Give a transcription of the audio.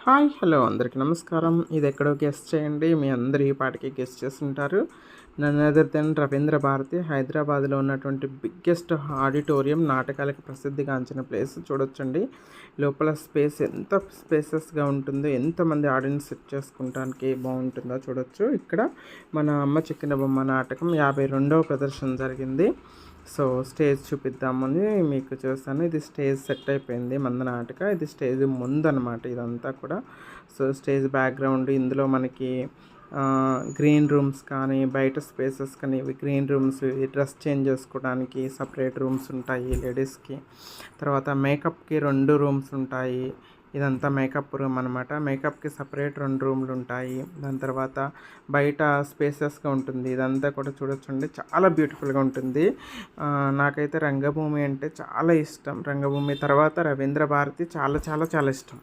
Hi hello అందరికీ నమస్కారం. ఇది ఎక్కడో గెస్ చేయండి. మీ అందరూ ఈ పాటికి గెస్ చేస్తుంటారు. None other than Ravindra Bharathi హైదరాబాద్లో ఉన్నటువంటి బిగ్గెస్ట్ ఆడిటోరియం, నాటకాలకు ప్రసిద్ధిగాంచిన ప్లేస్ చూడొచ్చండి. లోపల స్పేస్ ఎంత స్పేసెస్గా ఉంటుందో, ఎంతమంది ఆడియన్స్ సెట్ చేసుకోవడానికి బాగుంటుందో చూడొచ్చు. ఇక్కడ మన అమ్మ చెక్కిన బొమ్మ నాటకం 52వ ప్రదర్శన జరిగింది. సో స్టేజ్ చూపిద్దామని మీకు చూస్తాను. ఇది స్టేజ్ సెట్ అయిపోయింది నాటక. ఇది స్టేజ్ ముందనమాట ఇదంతా కూడా. సో స్టేజ్ బ్యాక్గ్రౌండ్ ఇందులో మనకి గ్రీన్ రూమ్స్ కానీ, బయట స్పేసెస్ కానీ, ఇవి గ్రీన్ రూమ్స్, డ్రెస్ చేంజ్ చేసుకోవడానికి సపరేట్ రూమ్స్ ఉంటాయి లేడీస్కి. తర్వాత మేకప్కి 2 రూమ్స్ ఉంటాయి. ఇదంతా మేకప్ రూమ్ అనమాట. మేకప్కి సపరేట్ 2 రూమ్లు ఉంటాయి. దాని తర్వాత బయట స్పేసెస్గా ఉంటుంది. ఇదంతా కూడా చూడొచ్చండి, చాలా బ్యూటిఫుల్గా ఉంటుంది. నాకైతే రంగభూమి అంటే చాలా ఇష్టం. రంగభూమి తర్వాత రవీంద్ర భారతి చాలా చాలా చాలా ఇష్టం.